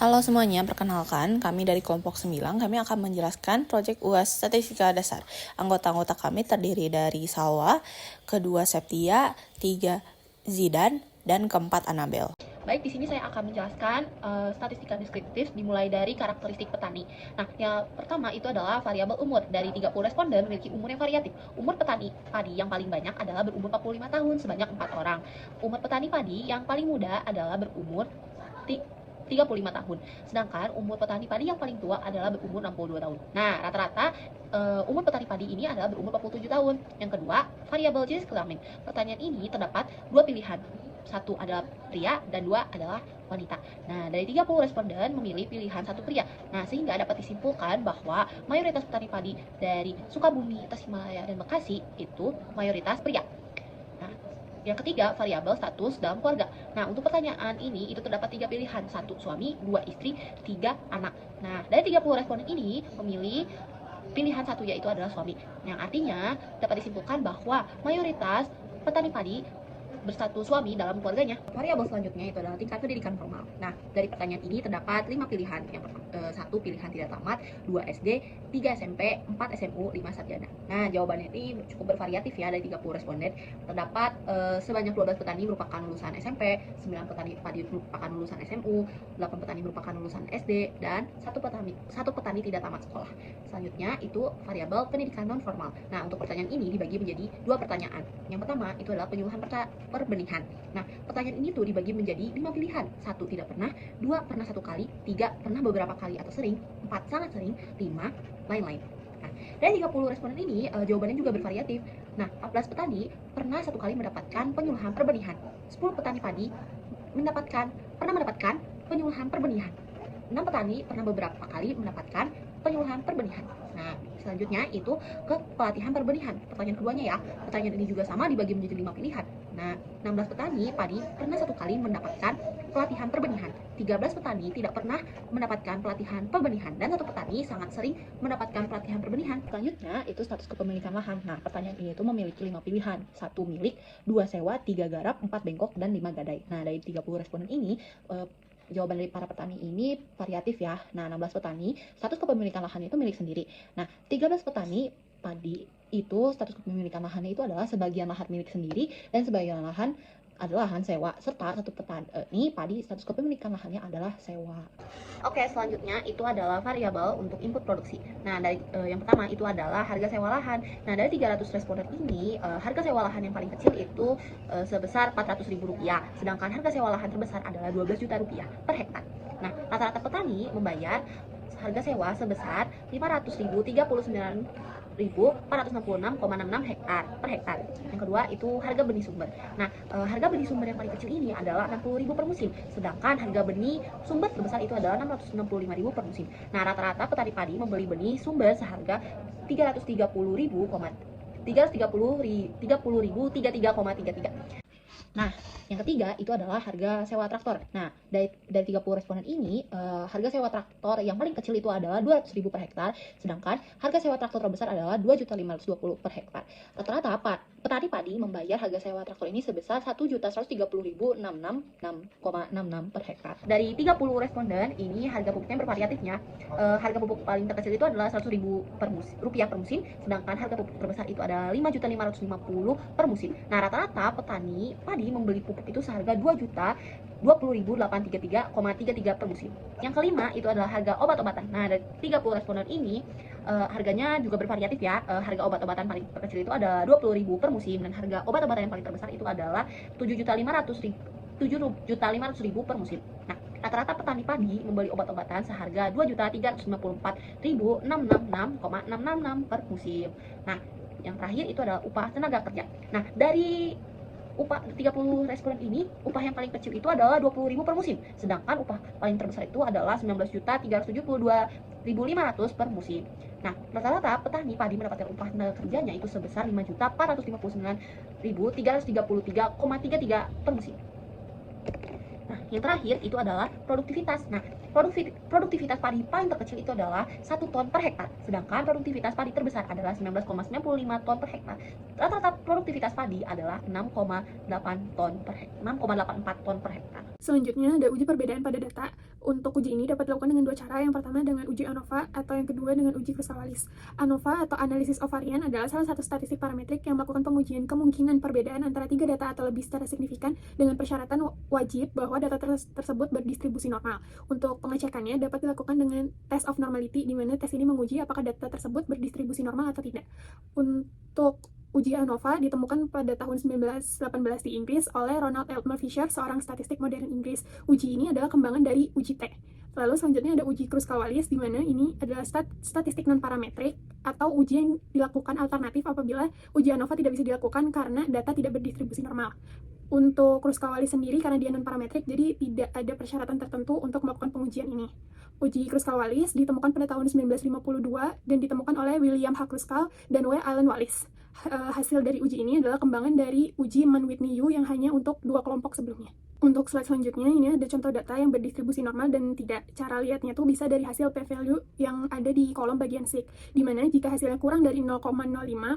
Halo semuanya, perkenalkan kami dari kelompok 9, kami akan menjelaskan proyek UAS Statistika Dasar. Anggota-anggota kami terdiri dari Salwa, kedua Septia, 3 Zidan, dan keempat Anabel. Baik, di sini saya akan menjelaskan statistika deskriptif dimulai dari karakteristik petani. Nah, yang pertama itu adalah variabel umur. Dari 30 responden memiliki umur yang variatif. Umur petani padi yang paling banyak adalah berumur 45 tahun sebanyak 4 orang. Umur petani padi yang paling muda adalah berumur 35 tahun. Sedangkan umur petani padi yang paling tua adalah berumur 62 tahun. Nah, rata-rata umur petani padi ini adalah berumur 47 tahun. Yang kedua, variabel jenis kelamin. Pertanyaan ini terdapat dua pilihan. Satu adalah pria dan dua adalah wanita. Nah, dari 30 responden memilih pilihan satu pria. Nah, sehingga dapat disimpulkan bahwa mayoritas petani padi dari Sukabumi, Tasikmalaya, dan Bekasi itu mayoritas pria. Nah, yang ketiga, variabel status dalam keluarga. Nah, untuk pertanyaan ini itu terdapat tiga pilihan. Satu suami, dua istri, tiga anak. Nah, dari 30 responden ini memilih pilihan satu yaitu adalah suami. Yang artinya dapat disimpulkan bahwa mayoritas petani padi berstatus suami dalam keluarganya. Variabel selanjutnya itu adalah tingkat pendidikan formal. Nah, dari pertanyaan ini terdapat 5 pilihan. Yang pertama, 1 pilihan tidak tamat, 2 SD, 3 SMP, 4 SMU, 5 sarjana. Nah, jawabannya ini cukup bervariatif ya dari 30 responden. Terdapat sebanyak 12 petani merupakan lulusan SMP, 9 petani padi merupakan lulusan SMU, 8 petani merupakan lulusan SD, dan satu petani tidak tamat sekolah. Selanjutnya itu variabel pendidikan non formal. Nah, untuk pertanyaan ini dibagi menjadi dua pertanyaan. Yang pertama itu adalah penyuluhan perbenihan. Nah, pertanyaan ini tuh dibagi menjadi 5 pilihan. 1 tidak pernah, 2 pernah 1 kali, 3 pernah beberapa kali atau sering, 4 sangat sering, 5 lain-lain. Nah, dari 30 responden ini jawabannya juga bervariatif. Nah, 14 petani pernah 1 kali mendapatkan penyuluhan perbenihan. 10 petani padi pernah mendapatkan penyuluhan perbenihan. 6 petani pernah beberapa kali mendapatkan penyuluhan perbenihan. Nah, selanjutnya itu ke pelatihan perbenihan. Pertanyaan keduanya ya. Pertanyaan ini juga sama dibagi menjadi 5 pilihan. Nah, 16 petani padi pernah 1 kali mendapatkan pelatihan perbenihan. 13 petani tidak pernah mendapatkan pelatihan perbenihan dan 1 petani sangat sering mendapatkan pelatihan perbenihan. Selanjutnya itu status kepemilikan lahan. Nah, pertanyaan ini tuh memiliki 5 pilihan. 1 milik, 2 sewa, 3 garap, 4 bengkok, dan 5 gadai. Nah, dari 30 responden ini jawaban dari para petani ini variatif ya. Nah, 16 petani, status kepemilikan lahannya itu milik sendiri. Nah, 13 petani padi itu status kepemilikan lahannya itu adalah sebagian lahan milik sendiri dan sebagian lahan adalah lahan sewa, serta satu petani padi status kepemilikan lahannya adalah sewa. Oke, selanjutnya itu adalah variabel untuk input produksi. Nah, dari yang pertama itu adalah harga sewa lahan. Nah, dari 300 responden ini harga sewa lahan yang paling kecil itu sebesar Rp400.000, sedangkan harga sewa lahan terbesar adalah Rp12 juta per hektar. Nah, rata-rata petani membayar harga sewa sebesar Rp539.466,66 hektar per hektar. Yang kedua itu harga benih sumber. Nah, harga benih sumber yang paling kecil ini adalah Rp60.000 per musim, sedangkan harga benih sumber terbesar itu adalah Rp665.000 per musim. Nah, rata-rata petani padi membeli benih sumber seharga Rp330.033,33. Nah, yang ketiga itu adalah harga sewa traktor. Nah, dari 30 responden ini, harga sewa traktor yang paling kecil itu adalah Rp200.000 per hektar, sedangkan harga sewa traktor terbesar adalah Rp2.520.000 per hektar. Rata-rata petani padi membayar harga sewa traktor ini sebesar Rp1.130.666,66 per hektar. Dari 30 responden ini harga pupuknya bervariatifnya. Harga pupuk paling terkecil itu adalah Rp100.000 per musim, sedangkan harga pupuk terbesar itu adalah Rp5.550.000 per musim. Nah, rata-rata petani padi membeli pupuk itu seharga Rp20.833,33 per musim. Yang kelima itu adalah harga obat-obatan. Nah, dari 30 responden ini harganya juga bervariatif ya. Harga obat-obatan paling terkecil itu ada Rp20.000 per musim dan harga obat-obatan yang paling terbesar itu adalah Rp7.500.000 per musim. Nah, rata-rata petani padi membeli obat-obatan seharga Rp2.354.666,666 per musim. Nah, yang terakhir itu adalah upah tenaga kerja. Nah, dari upah 30 responden ini, upah yang paling kecil itu adalah Rp20.000 per musim, sedangkan upah paling terbesar itu adalah Rp19.372.500 per musim. Nah, rata-rata petani padi mendapatkan upah tenaga kerjanya itu sebesar Rp5.459.333,33 per musim. Nah, yang terakhir itu adalah produktivitas. Nah, produktivitas padi paling terkecil itu adalah 1 ton per hektar, sedangkan produktivitas padi terbesar adalah 19,95 ton per hektar. Rata-rata produktivitas padi adalah 6,84 ton per hektar. Selanjutnya ada uji perbedaan pada data. Untuk uji ini dapat dilakukan dengan dua cara. Yang pertama dengan uji ANOVA atau yang kedua dengan uji Kruskal-Wallis. ANOVA atau Analysis of Variance adalah salah satu statistik parametrik yang melakukan pengujian kemungkinan perbedaan antara 3 data atau lebih secara signifikan dengan persyaratan wajib bahwa data tersebut berdistribusi normal. Untuk pengecekannya dapat dilakukan dengan test of normality, di mana tes ini menguji apakah data tersebut berdistribusi normal atau tidak. Untuk uji ANOVA ditemukan pada tahun 1918 di Inggris oleh Ronald Elmer Fisher, seorang statistik modern Inggris. Uji ini adalah kembangan dari uji T. Lalu selanjutnya ada uji Kruskal-Wallis, di mana ini adalah statistik non-parametrik atau uji yang dilakukan alternatif apabila uji ANOVA tidak bisa dilakukan karena data tidak berdistribusi normal. Untuk Kruskal-Wallis sendiri, karena dia non-parametrik, jadi tidak ada persyaratan tertentu untuk melakukan pengujian ini. Uji Kruskal-Wallis ditemukan pada tahun 1952 dan ditemukan oleh William H. Kruskal dan W. Allen Wallis. Hasil dari uji ini adalah kembangan dari uji Mann-Whitney-Yu yang hanya untuk 2 kelompok sebelumnya. Untuk slide selanjutnya, ini ada contoh data yang berdistribusi normal dan tidak. Cara lihatnya tuh bisa dari hasil p-value yang ada di kolom bagian sig, di mana jika hasilnya kurang dari 0,05,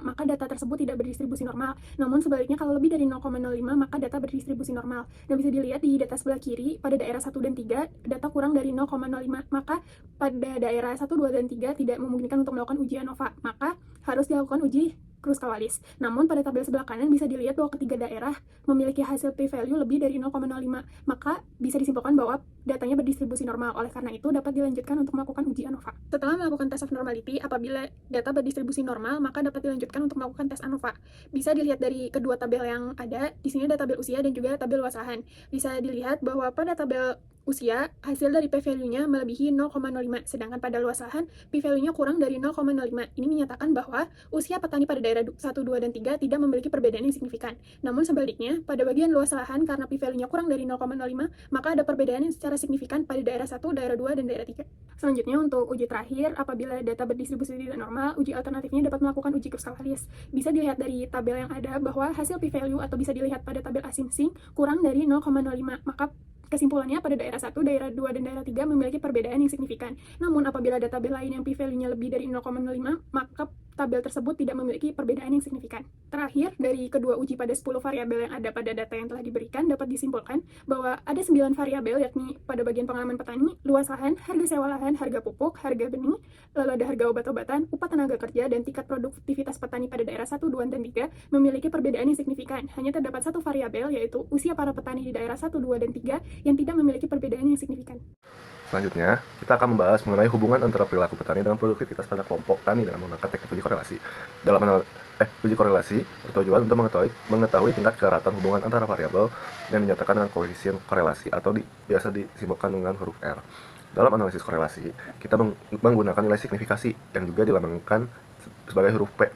maka data tersebut tidak berdistribusi normal. Namun sebaliknya, kalau lebih dari 0,05, maka data berdistribusi normal. Dan bisa dilihat di data sebelah kiri, pada daerah 1 dan 3, data kurang dari 0,05, maka pada daerah 1, 2, dan 3 tidak memungkinkan untuk melakukan uji ANOVA, maka harus dilakukan uji Kruskal-Wallis. Namun pada tabel sebelah kanan bisa dilihat bahwa ketiga daerah memiliki hasil p-value lebih dari 0,05, maka bisa disimpulkan bahwa datanya berdistribusi normal. Oleh karena itu dapat dilanjutkan untuk melakukan uji ANOVA. Setelah melakukan test of normality, apabila data berdistribusi normal, maka dapat dilanjutkan untuk melakukan tes ANOVA. Bisa dilihat dari kedua tabel yang ada. Di sini ada tabel usia dan juga tabel luas lahan. Bisa dilihat bahwa pada tabel usia, hasil dari p-value-nya melebihi 0,05, sedangkan pada luas lahan, p-value-nya kurang dari 0,05. Ini menyatakan bahwa usia petani pada daerah 1, 2, dan 3 tidak memiliki perbedaan yang signifikan. Namun sebaliknya, pada bagian luas lahan, karena p-value-nya kurang dari 0,05, maka ada perbedaan yang secara signifikan pada daerah 1, daerah 2, dan daerah 3. Selanjutnya, untuk uji terakhir, apabila data berdistribusi tidak normal, uji alternatifnya dapat melakukan uji Kruskal-Wallis. Bisa dilihat dari tabel yang ada bahwa hasil p-value atau bisa dilihat pada tabel asumsi kurang dari 0,05, maka kesimpulannya pada daerah 1, daerah 2, dan daerah 3 memiliki perbedaan yang signifikan. Namun apabila ada tabel lain yang p-value-nya lebih dari 0,05, maka tabel tersebut tidak memiliki perbedaan yang signifikan. Terakhir, dari kedua uji pada 10 variabel yang ada pada data yang telah diberikan, dapat disimpulkan bahwa ada 9 variabel, yakni pada bagian pengalaman petani, luas lahan, harga sewa lahan, harga pupuk, harga benih, lalu ada harga obat-obatan, upah tenaga kerja, dan tingkat produktivitas petani pada daerah 1, 2, dan 3 memiliki perbedaan yang signifikan. Hanya terdapat satu variabel, yaitu usia para petani di daerah 1, 2, dan 3 yang tidak memiliki perbedaan yang signifikan. Selanjutnya, kita akan membahas mengenai hubungan antara perilaku petani dengan produktivitas pada kelompok tani dengan menggunakan teknik uji korelasi. Uji korelasi bertujuan untuk mengetahui tingkat keeratan hubungan antara variabel yang dinyatakan dengan koefisien korelasi atau biasa disimbolkan dengan huruf R. Dalam analisis korelasi, kita menggunakan nilai signifikasi yang juga dilambangkan sebagai huruf P.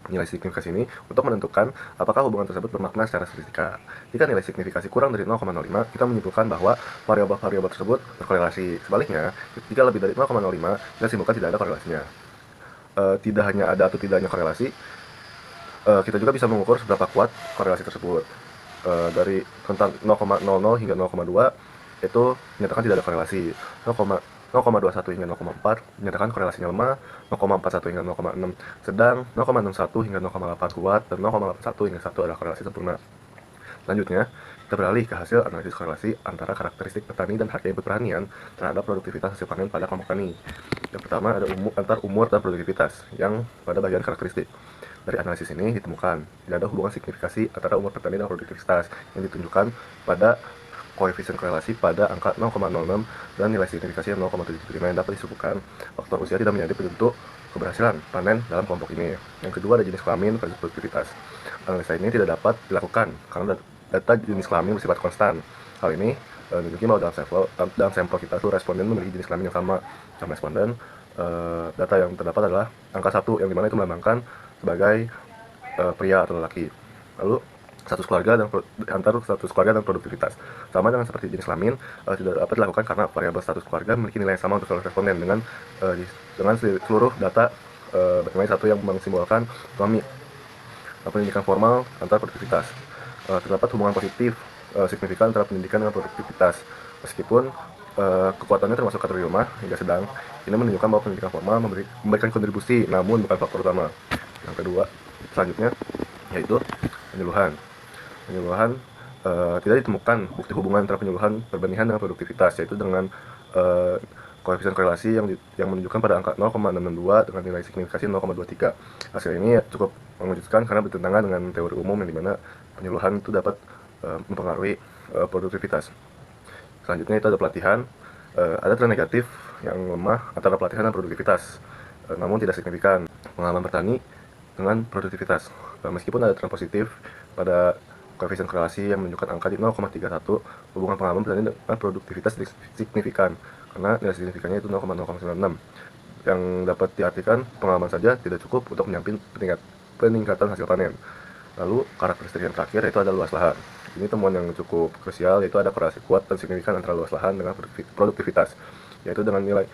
Nilai signifikasi ini untuk menentukan apakah hubungan tersebut bermakna secara statistika. Jika nilai signifikasi kurang dari 0,05, kita menyimpulkan bahwa variabel tersebut berkorelasi. Sebaliknya, jika lebih dari 0,05, kita simpulkan tidak ada korelasinya. Tidak hanya ada atau tidaknya korelasi, kita juga bisa mengukur seberapa kuat korelasi tersebut. Dari rentang 0,00 hingga 0,2 itu menyatakan tidak ada korelasi. 0,21 hingga 0,4 menyatakan korelasinya lemah, 0,41 hingga 0,6 sedang, 0,61 hingga 0,8 kuat, dan 0,81 hingga 1 adalah korelasi sempurna. Selanjutnya, kita beralih ke hasil analisis korelasi antara karakteristik petani dan harga input pertanian terhadap produktivitas hasil panen pada kelompok tani. Yang pertama ada antar umur dan produktivitas yang pada bagian karakteristik. Dari analisis ini ditemukan tidak ada hubungan signifikasi antara umur petani dan produktivitas yang ditunjukkan pada koefisien korelasi pada angka 0,06 dan nilai signifikasi yang 0,75 yang dapat disebutkan faktor usia tidak menjadi penentu keberhasilan panen dalam kelompok ini. Yang kedua ada jenis kelamin versus produktivitas. Analisa ini tidak dapat dilakukan karena data jenis kelamin bersifat konstan. Hal ini menunjukkan bahwa dalam sampel kita seluruh responden memiliki jenis kelamin yang sama responden. Data yang terdapat adalah angka 1 yang dimana itu melambangkan sebagai pria atau lelaki. Lalu status keluarga dan produktivitas sama dengan seperti jenis kelamin tidak dapat dilakukan karena variabel status keluarga memiliki nilai yang sama untuk seluruh responden dengan seluruh data bagaimana satu yang mensimbolkan suami pendidikan formal antar produktivitas. Terdapat hubungan positif signifikan antara pendidikan dengan produktivitas. Meskipun kekuatannya termasuk kategori lemah hingga sedang, ini menunjukkan bahwa pendidikan formal memberikan kontribusi, namun bukan faktor utama. Yang kedua, selanjutnya, yaitu penyuluhan. Penyuluhan tidak ditemukan bukti hubungan antara penyuluhan perbandingan dengan produktivitas, yaitu dengan koefisien korelasi yang menunjukkan pada angka 0,662 dengan nilai signifikasi 0,23. Hasil ini cukup mengejutkan karena bertentangan dengan teori umum yang dimana penyuluhan itu dapat mempengaruhi produktivitas. Selanjutnya itu ada pelatihan. Ada tren negatif yang lemah antara pelatihan dan produktivitas, namun tidak signifikan pengalaman petani dengan produktivitas. Meskipun ada tren positif pada koefisien korelasi yang menunjukkan angka di 0,31, hubungan pengalaman petani dengan produktivitas signifikan karena nilai signifikannya itu 0,096, yang dapat diartikan pengalaman saja tidak cukup untuk menyamping peningkatan hasil panen. Lalu karakteristik yang terakhir yaitu ada luas lahan. Ini temuan yang cukup krusial, yaitu ada korelasi kuat dan signifikan antara luas lahan dengan produktivitas, yaitu dengan nilai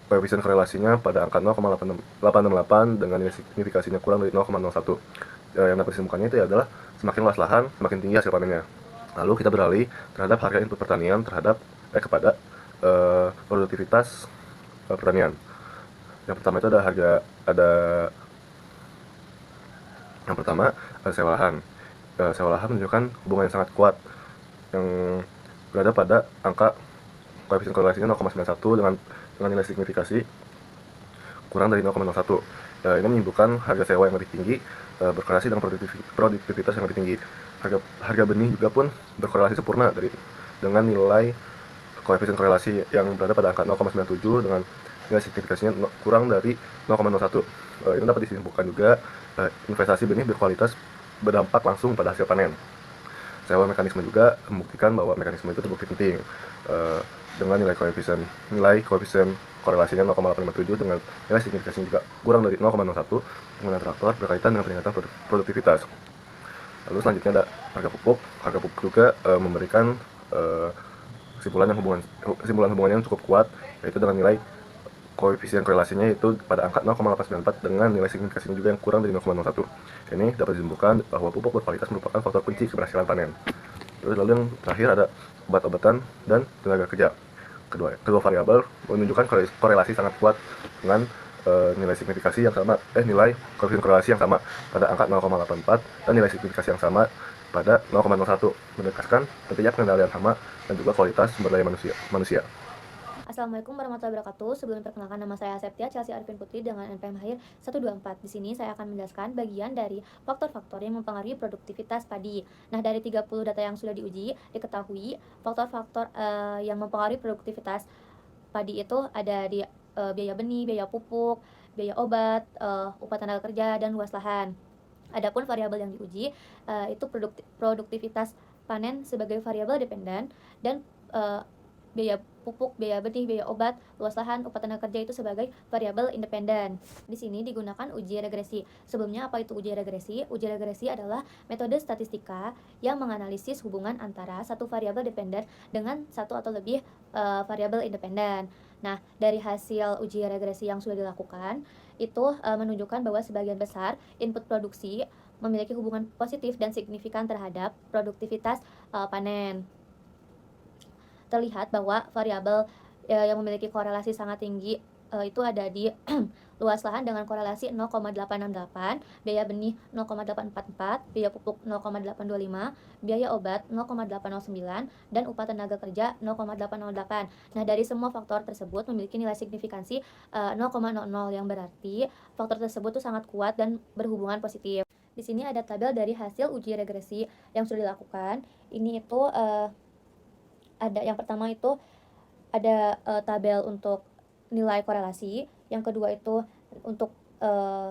koefisien korelasinya pada angka 0,868 dengan nilai signifikasinya kurang dari 0,01. Yang dapat disimpulkannya itu adalah semakin luas lahan, semakin tinggi hasil panennya. Lalu kita beralih terhadap harga input pertanian kepada produktivitas pertanian. Yang pertama itu yang pertama sewa lahan. Sewa lahan menunjukkan hubungan yang sangat kuat yang berada pada angka koefisien korelasinya 0,91 dengan nilai signifikasi kurang dari 0,01. Ini menyebutkan harga sewa yang lebih tinggi berkorelasi dengan produktivitas yang lebih tinggi. Harga benih juga pun berkorelasi sempurna dengan nilai koefisien korelasi yang berada pada angka 0,97 dengan nilai signifikasinya kurang dari 0,01. Ini dapat disimpulkan juga investasi benih berkualitas berdampak langsung pada hasil panen. Sewa mekanisme juga membuktikan bahwa mekanisme itu terbukti penting dengan nilai koefisien korelasinya 0,857 dengan nilai signifikasinya juga kurang dari 0,01 penggunaan traktor berkaitan dengan peningkatan produktivitas. Lalu selanjutnya ada harga pupuk. Harga pupuk juga memberikan kesimpulan hubungan yang cukup kuat, yaitu dengan nilai koefisien korelasinya itu pada angka 0,894 dengan nilai signifikasinya juga yang kurang dari 0,01. Ini dapat disimpulkan bahwa pupuk berkualitas merupakan faktor kunci keberhasilan panen. Lalu yang terakhir ada obat-obatan dan tenaga kerja. Kedua variabel menunjukkan korelasi sangat kuat dengan nilai koefisien korelasi yang sama pada angka 0,84 dan nilai signifikasi yang sama pada 0,01, menekankan pentingnya pengendalian hama dan juga kualitas sumber daya manusia. Assalamualaikum warahmatullahi wabarakatuh. Sebelum memperkenalkan, nama saya Septia Chelsea Arifin Putri dengan NPM Mahir 124. Di sini saya akan menjelaskan bagian dari faktor-faktor yang mempengaruhi produktivitas padi. Nah, dari 30 data yang sudah diuji, diketahui faktor-faktor yang mempengaruhi produktivitas padi itu ada di biaya benih, biaya pupuk, biaya obat, upah tenaga kerja, dan luas lahan. Adapun variabel yang diuji itu produktivitas panen sebagai variabel dependen dan biaya pupuk, biaya benih, biaya obat, luas lahan, upah tenaga kerja itu sebagai variabel independen. Di sini digunakan uji regresi. Sebelumnya apa itu uji regresi? Uji regresi adalah metode statistika yang menganalisis hubungan antara satu variabel dependen dengan satu atau lebih variabel independen. Nah, dari hasil uji regresi yang sudah dilakukan, itu menunjukkan bahwa sebagian besar input produksi memiliki hubungan positif dan signifikan terhadap produktivitas panen. Terlihat bahwa variabel yang memiliki korelasi sangat tinggi itu ada di luas lahan dengan korelasi 0,868, biaya benih 0,844, biaya pupuk 0,825, biaya obat 0,809, dan upah tenaga kerja 0,808. Nah, dari semua faktor tersebut memiliki nilai signifikansi 0,00 yang berarti faktor tersebut tuh sangat kuat dan berhubungan positif. Di sini ada tabel dari hasil uji regresi yang sudah dilakukan. Ini itu ada yang pertama itu ada tabel untuk nilai korelasi, yang kedua itu untuk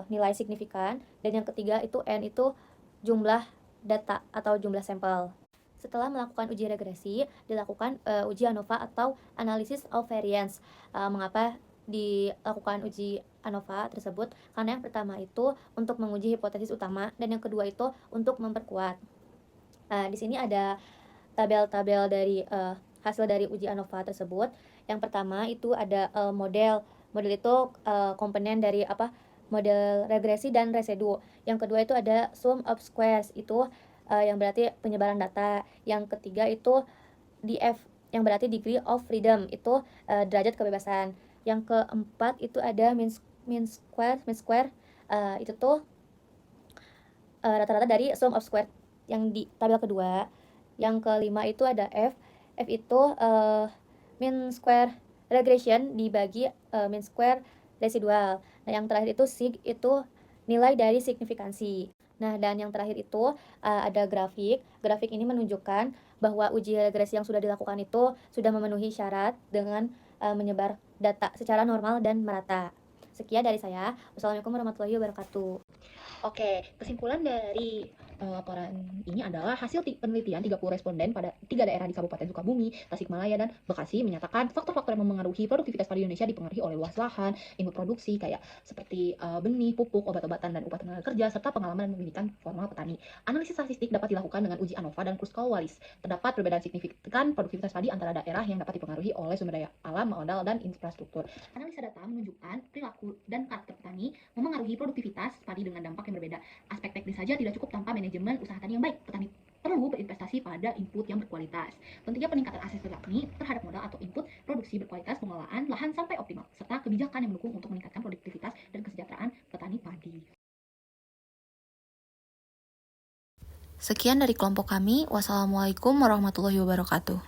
nilai signifikan, dan yang ketiga itu N itu jumlah data atau jumlah sampel. Setelah melakukan uji regresi, dilakukan uji ANOVA atau Analysis of Variance. Mengapa dilakukan uji ANOVA tersebut? Karena yang pertama itu untuk menguji hipotesis utama, dan yang kedua itu untuk memperkuat. Di sini ada tabel-tabel dari hasil dari uji ANOVA tersebut. Yang pertama itu ada model itu komponen dari model regresi dan residu. Yang kedua itu ada sum of squares, itu yang berarti penyebaran data. Yang ketiga itu DF, yang berarti degree of freedom, itu derajat kebebasan. Yang keempat itu ada mean square, itu tuh rata-rata dari sum of square yang di tabel kedua. Yang kelima itu ada F itu mean square regression dibagi mean square residual. Nah, yang terakhir itu sig, itu nilai dari signifikansi. Nah, dan yang terakhir itu ada grafik. Grafik ini menunjukkan bahwa uji regresi yang sudah dilakukan itu sudah memenuhi syarat dengan menyebar data secara normal dan merata. Sekian dari saya. Wassalamualaikum warahmatullahi wabarakatuh. Oke, kesimpulan dari laporan ini adalah hasil penelitian 30 responden pada 3 daerah di Kabupaten Sukabumi, Tasikmalaya, dan Bekasi menyatakan faktor-faktor yang memengaruhi produktivitas padi Indonesia dipengaruhi oleh luas lahan, input produksi kayak seperti benih, pupuk, obat-obatan, dan upah tenaga kerja, serta pengalaman dan pendidikan formal petani. Analisis statistik dapat dilakukan dengan uji ANOVA dan Kruskal-Wallis. Terdapat perbedaan signifikan produktivitas padi antara daerah yang dapat dipengaruhi oleh sumber daya alam, modal, dan infrastruktur. Analisa data menunjukkan perilaku dan karakter petani memengaruhi produktivitas padi dengan dampak yang berbeda. Aspek teknis saja tidak cukup tanpa manajemen usaha tani yang baik. Petani perlu berinvestasi pada input yang berkualitas. Pentingnya peningkatan akses petani terhadap modal atau input produksi berkualitas, pengelolaan lahan sampai optimal, serta kebijakan yang mendukung untuk meningkatkan produktivitas dan kesejahteraan petani padi. Sekian dari kelompok kami. Wassalamualaikum warahmatullahi wabarakatuh.